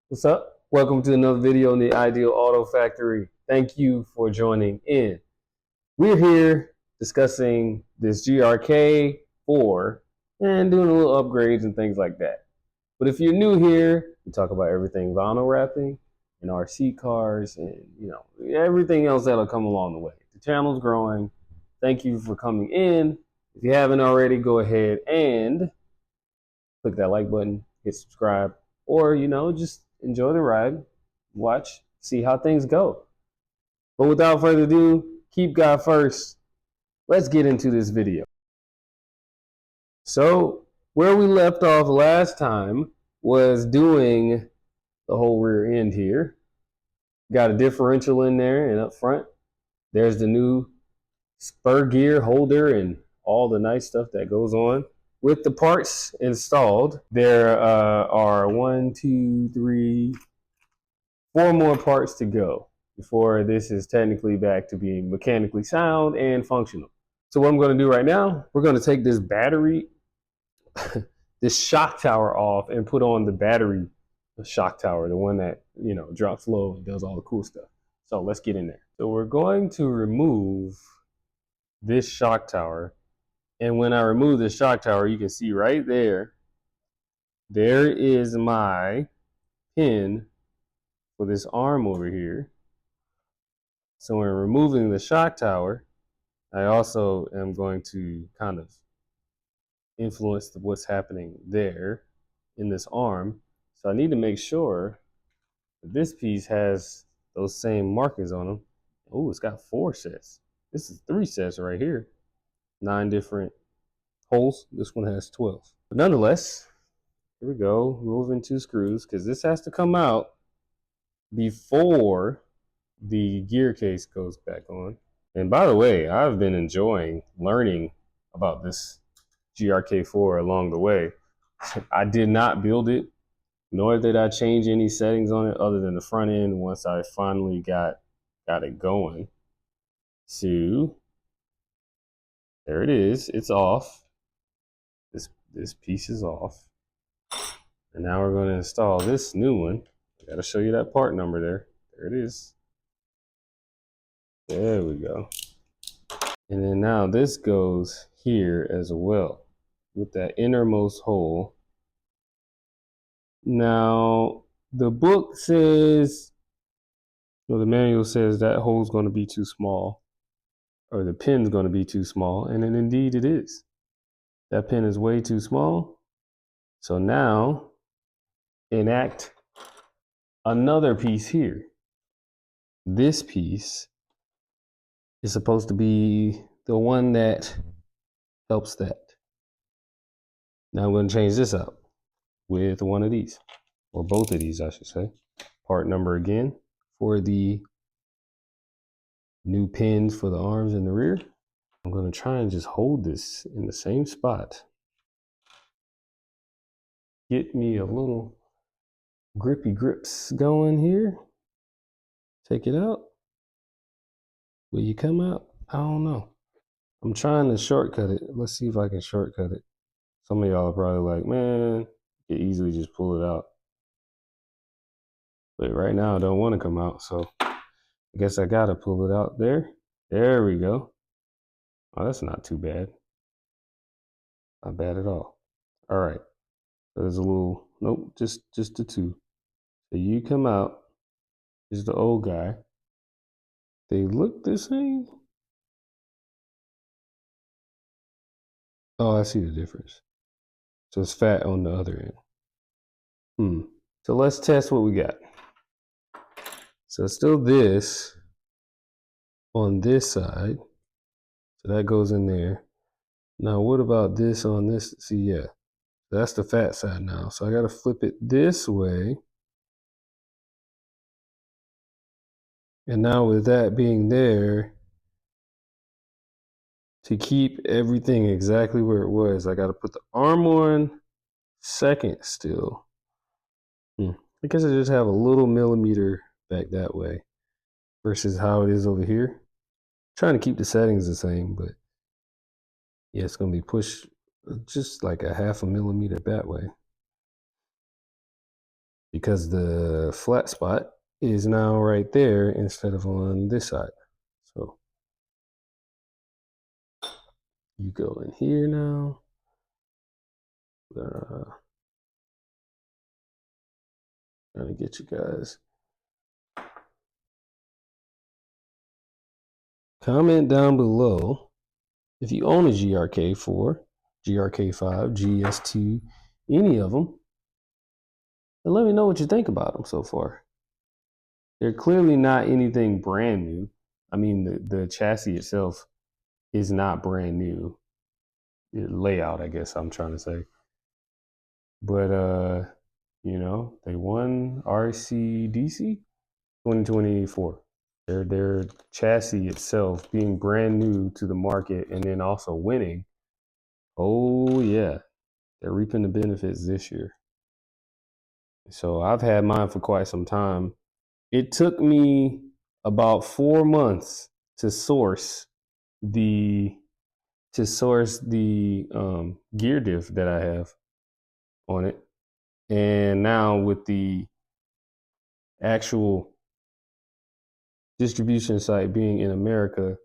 What's up? Welcome to another video in the Ideal Auto Factory. Thank you for joining in. We're here discussing this GRK 4 and doing a little upgrades and things like that. But if you're new here, we talk about everything vinyl wrapping and RC cars and everything else that'll come along the way. The channel's growing. Thank you for coming in. If you haven't already, go ahead and click that like button, hit subscribe, or just enjoy the ride, watch, see how things go. But without further ado, keep God first. Let's get into this video. So where we left off last time was doing the whole rear end here. Got a differential in there and up front. There's the new spur gear holder and all the nice stuff that goes on. With the parts installed, there are 1, 2, 3, 4 more parts to go before this is technically back to being mechanically sound and functional. So what I'm going to do right now, we're going to take this battery, this shock tower off and put on the battery shock tower, the one that, drops low and does all the cool stuff. So let's get in there. So we're going to remove this shock tower. And when I remove the shock tower, you can see right there, there is my pin for this arm over here. So when removing the shock tower, I also am going to kind of influence what's happening there in this arm. So I need to make sure that this piece has those same markings on them. Oh, it's got 4 sets. This is 3 sets right here. 9 different holes. This one has 12. But nonetheless, here we go. Removing 2 screws because this has to come out before the gear case goes back on. And by the way, I've been enjoying learning about this GRK4 along the way. I did not build it, nor did I change any settings on it other than the front end once I finally got it going. So there it is. It's off. This piece is off. And now we're going to install this new one. I got to show you that part number there. There it is. There we go. And then now this goes here as well with that innermost hole. Now the book says, the manual says that hole's going to be too small, or the pin's going to be too small, and then indeed it is. That pin is way too small. So now enact another piece here. This piece is supposed to be the one that helps that. Now I'm going to change this up with one of these, or both of these, I should say. Part number again for the new pins for the arms in the rear. I'm going to try and just hold this in the same spot. Get me a little grippy grips going here. Take it out. Will you come out? I don't know. I'm trying to shortcut it. Let's see if I can shortcut it. Some of y'all are probably like, man, you can easily just pull it out. But right now I don't want to come out, so I guess I gotta pull it out there. There we go. Oh, that's not too bad. Not bad at all. All right. So there's a little, nope, just the 2. So you come out, is the old guy. They look the same. Oh, I see the difference. So it's fat on the other end. So let's test what we got. So it's still this on this side. So that goes in there. Now what about this on this? See, yeah, that's the fat side now. So I got to flip it this way. And now with that being there, to keep everything exactly where it was, I got to put the arm on second still. I guess I just have a little millimeter back that way versus how it is over here. Trying to keep the settings the same, but yeah, it's going to be pushed just like a 0.5 millimeter that way. because the flat spot is now right there instead of on this side. So you go in here now. Trying to get you guys. Comment down below if you own a GRK 4, GRK 5, GS2, any of them, and let me know what you think about them so far. They're clearly not anything brand new. I mean, the chassis itself is not brand new. The layout, I guess I'm trying to say. But they won RCDC 2024. Their chassis itself being brand new to the market and then also winning. Oh yeah, they're reaping the benefits this year. So I've had mine for quite some time. It took me about 4 months to source the gear diff that I have on it. And now with the actual distribution site being in America,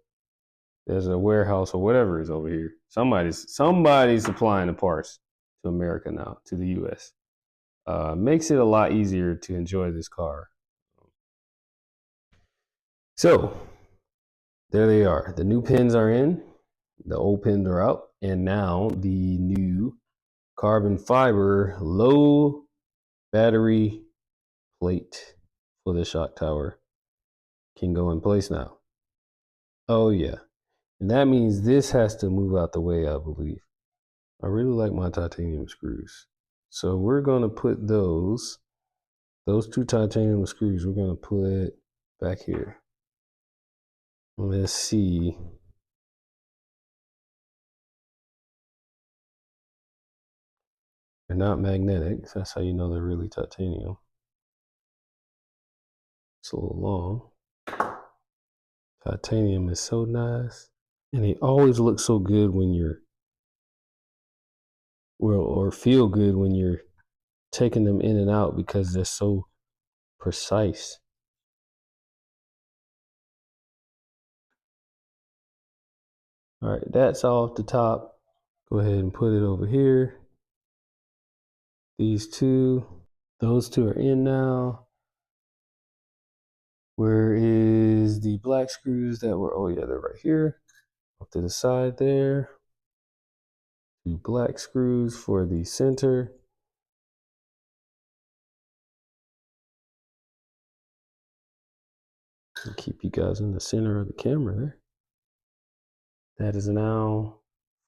there's a warehouse or whatever is over here. Somebody's supplying the parts to America now, to the US. Makes it a lot easier to enjoy this car. So there they are. The new pins are in, the old pins are out, and now the new carbon fiber low battery plate for the shock tower can go in place now. Oh yeah. And that means this has to move out the way, I believe. I really like my titanium screws. So we're gonna put those two titanium screws, we're gonna put back here. Let's see. They're not magnetic, so that's how you know they're really titanium. It's a little long. Titanium is so nice. And they always look so good when you're, or feel good when you're taking them in and out because they're so precise. All right, that's off the top. Go ahead and put it over here. These two, those two are in now. Where is the black screws that were, oh yeah, they're right here. Off to the side there. Two black screws for the center. I'll keep you guys in the center of the camera there. That is now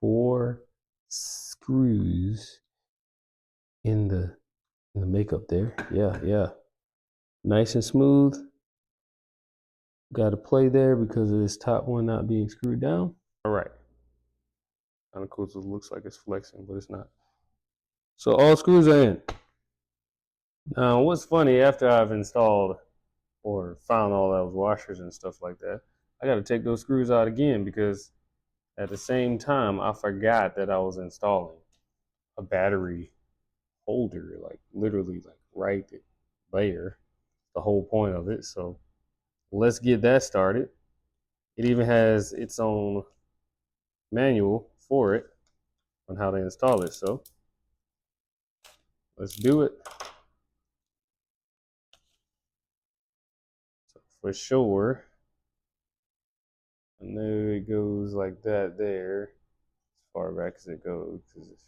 4 screws in the makeup there. Yeah. Nice and smooth. Got to play there because of this top one not being screwed down. All right. Kind of cool. So it looks like it's flexing, but it's not. So all screws are in. Now, what's funny, after I've installed or found all those washers and stuff like that, I got to take those screws out again because at the same time, I forgot that I was installing a battery holder, like literally like right there, the whole point of it. So let's get that started. It even has its own manual for it on how to install it. So let's do it. So for sure, I know it goes like that there, as far back as it goes, because if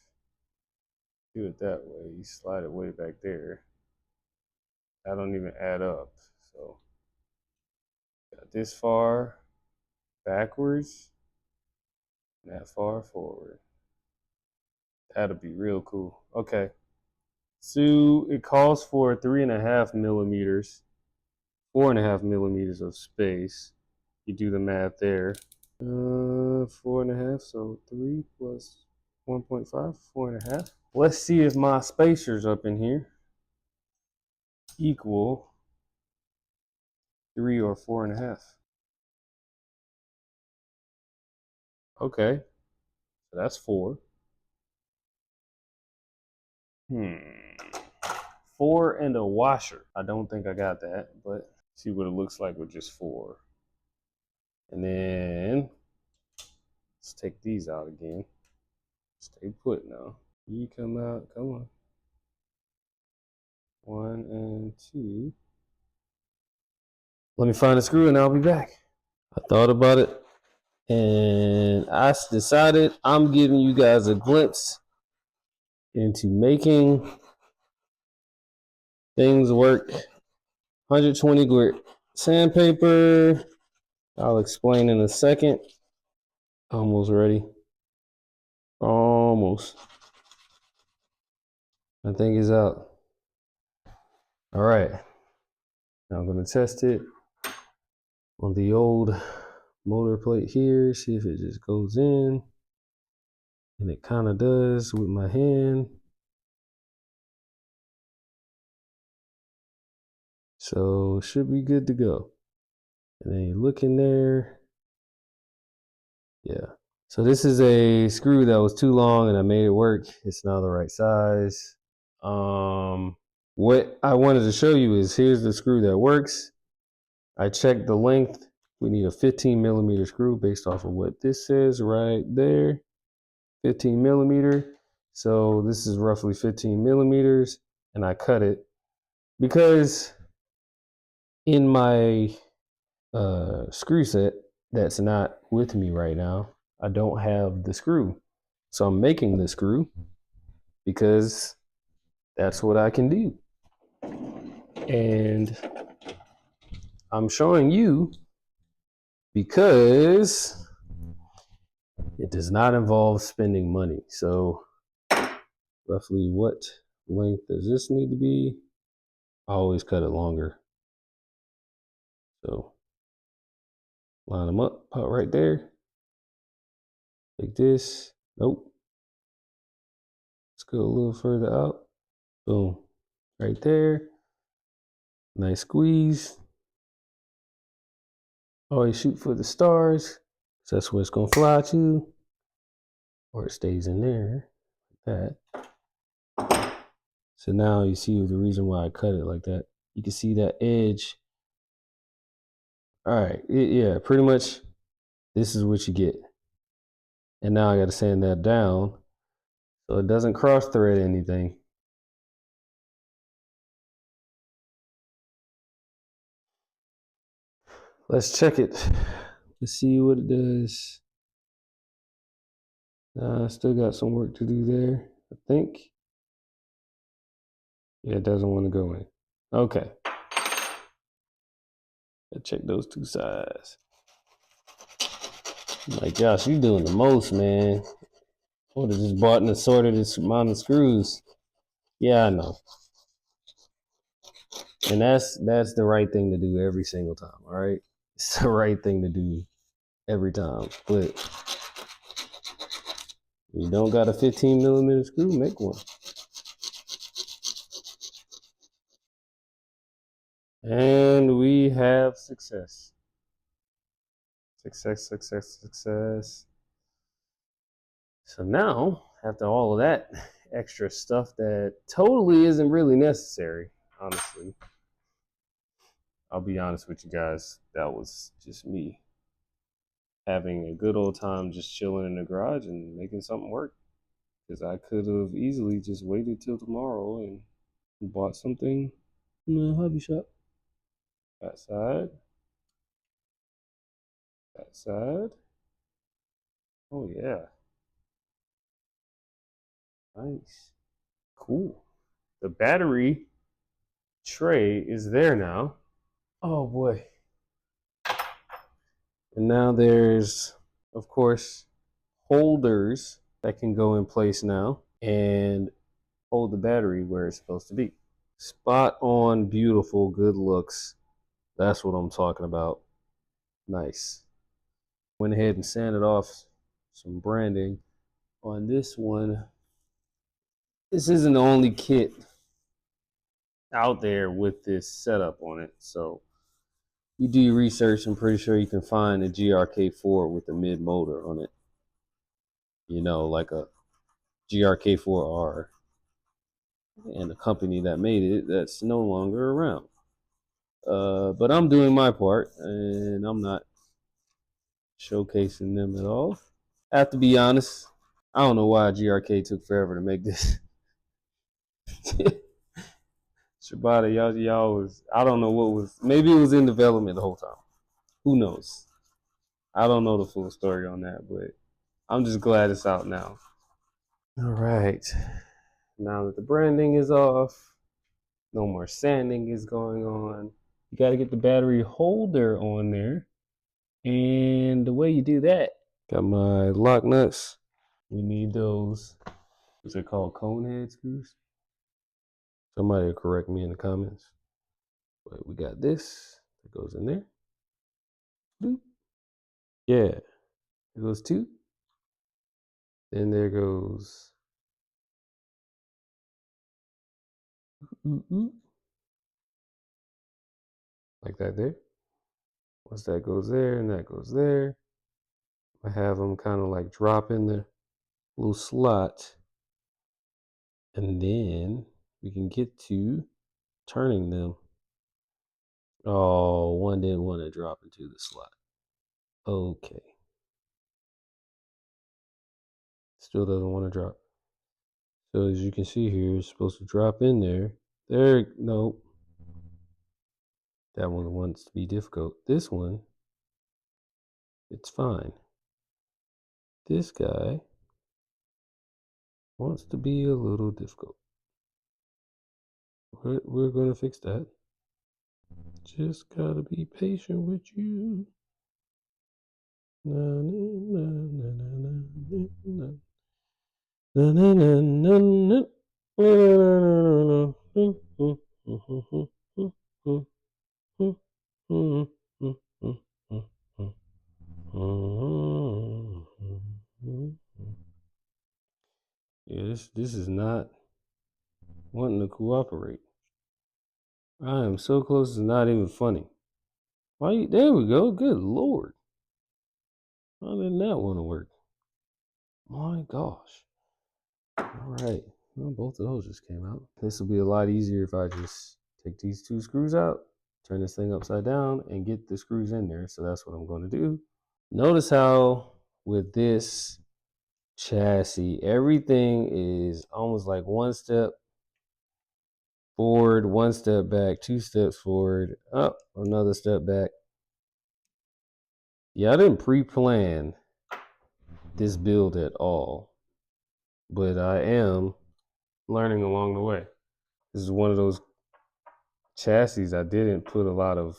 you do it that way, you slide it way back there. That don't even add up. So got this far backwards, and that far forward. That'll be real cool. Okay. So it calls for 3.5 millimeters, 4.5 millimeters of space. You do the math there. 4.5, so 3 plus 1.5, 4.5. Let's see if my spacers up in here equal 3 or 4.5. Okay, so that's 4. 4 and a washer. I don't think I got that, but see what it looks like with just 4. And then let's take these out again. Stay put now. You come out, come on. 1 and 2. Let me find a screw and I'll be back. I thought about it and I decided I'm giving you guys a glimpse into making things work. 120 grit sandpaper. I'll explain in a second. Almost ready. Almost. I think it's out. All right. Now I'm going to test it on the old motor plate here. See if it just goes in. And it kind of does with my hand. So should be good to go. And then you look in there. Yeah. So this is a screw that was too long and I made it work. It's now the right size. What I wanted to show you is here's the screw that works. I checked the length. We need a 15 millimeter screw based off of what this says right there. 15 millimeter. So this is roughly 15 millimeters and I cut it because in my screw set that's not with me right now, I don't have the screw. So I'm making the screw because that's what I can do. And I'm showing you because it does not involve spending money. So roughly what length does this need to be? I always cut it longer. So line them up, put right there. Take this. Nope. Let's go a little further out. Boom. Right there. Nice squeeze. Always shoot for the stars. So that's where it's gonna fly to. Or it stays in there. Like that. So now you see the reason why I cut it like that. You can see that edge. All right, yeah, pretty much this is what you get. And now I got to sand that down so it doesn't cross thread anything. Let's check it. Let's see what it does. Still got some work to do there, I think. Yeah, it doesn't want to go in. Okay. Let's check those two sides. Like, Josh, you doing the most, man. I would have just bought and assorted this amount of screws. Yeah, I know. And that's the right thing to do every single time, all right? It's the right thing to do every time. But you don't got a 15 millimeter screw, make one. And we have success. Success, success, success. So now, after all of that extra stuff that totally isn't really necessary, honestly, I'll be honest with you guys, that was just me having a good old time just chilling in the garage and making something work. Because I could have easily just waited till tomorrow and bought something in the hobby shop. That side. That side. Oh, yeah. Nice. Cool. The battery tray is there now. Oh, boy. And now there's, of course, holders that can go in place now and hold the battery where it's supposed to be. Spot on, beautiful, good looks. That's what I'm talking about. Nice. Went ahead and sanded off some branding on this one. This isn't the only kit out there with this setup on it. So you do your research, I'm pretty sure you can find a GRK4 with a mid motor on it. You know, like a GRK4R. and the company that made it that's no longer around. But I'm doing my part, and I'm not showcasing them at all. I have to be honest. I don't know why GRK took forever to make this. Shibata, y'all was, I don't know what was, maybe it was in development the whole time. Who knows? I don't know the full story on that, but I'm just glad it's out now. All right. Now that the branding is off, no more sanding is going on. You got to get the battery holder on there. And the way you do that, got my lock nuts. We need those. What's it called? Cone head screws? Somebody will correct me in the comments. But we got this. It goes in there. Boop. Yeah. It goes two. Then there goes. Like that there. Once that goes there and that goes there, I have them kind of like drop in the little slot. And then we can get to turning them. Oh, one didn't want to drop into the slot. Okay. Still doesn't want to drop. So as you can see here, it's supposed to drop in there. There, nope. That one wants to be difficult. This one, it's fine. This guy wants to be a little difficult. We're going to fix that. Just gotta be patient with you. Na, na, na, na, na, na, na, na, na, na, na. Yeah, this is not wanting to cooperate. I am so close to not even funny. Why you, there we go. Good Lord. How did that want to work? My gosh. All right. Well, both of those just came out. This will be a lot easier if I just take these two screws out, turn this thing upside down, and get the screws in there. So that's what I'm going to do. Notice how with this chassis, everything is almost like one step forward, one step back, two steps forward, up, another step back. Yeah, I didn't pre-plan this build at all, but I am learning along the way. This is one of those chassis I didn't put a lot of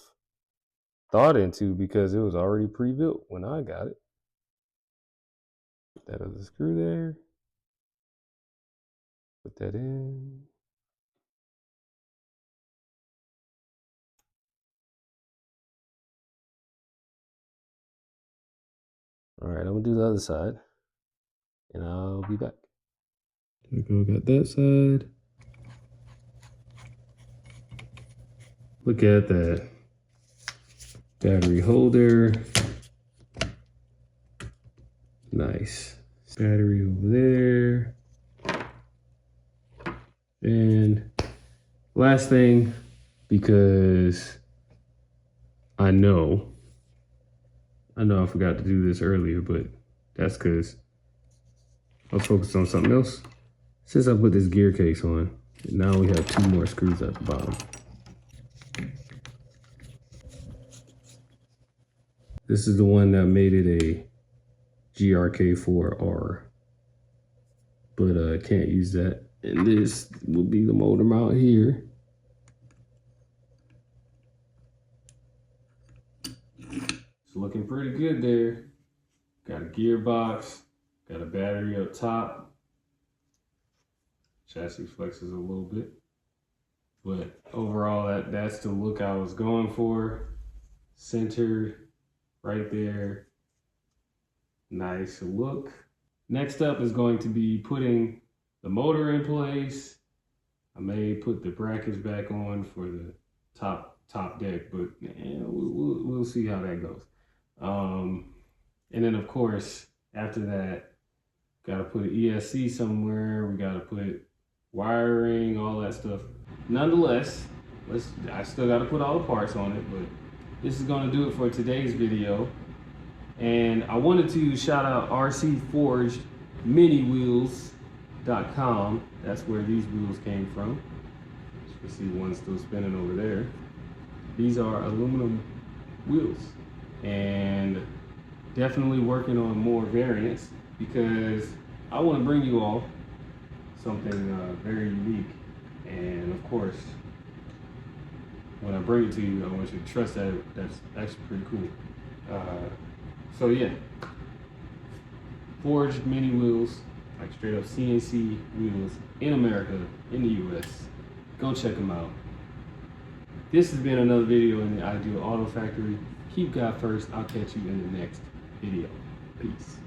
thought into because it was already pre-built when I got it. Put that other screw there. Put that in. All right, I'm gonna do the other side, and I'll be back. There we go. Got that side. Look at that battery holder. Nice. Battery over there. And last thing, because I know I forgot to do this earlier, but that's because I was focused on something else. Since I put this gear case on, now we have two more screws at the bottom. This is the one that made it a GRK4R, but I can't use that. And this will be the motor mount here. It's looking pretty good there. Got a gearbox, got a battery up top. Chassis flexes a little bit. But overall, that's the look I was going for. Centered right there. Nice look. Next up is going to be putting the motor in place. I may put the brackets back on for the top deck, but we'll see how that goes. And then of course, after that, got to put an ESC somewhere. We got to put wiring, all that stuff. Nonetheless, I still got to put all the parts on it, but this is going to do it for today's video. And I wanted to shout out rcforgedminiwheels.com. That's where these wheels came from. You can see one still spinning over there. These are aluminum wheels, and definitely working on more variants because I want to bring you all something very unique. And of course, when I bring it to you, I want you to trust that that's actually pretty cool. So yeah, forged mini wheels, like straight up CNC wheels in America, in the US. Go check them out. This has been another video in the Ideal Auto Factory. Keep God first. I'll catch you in the next video. Peace.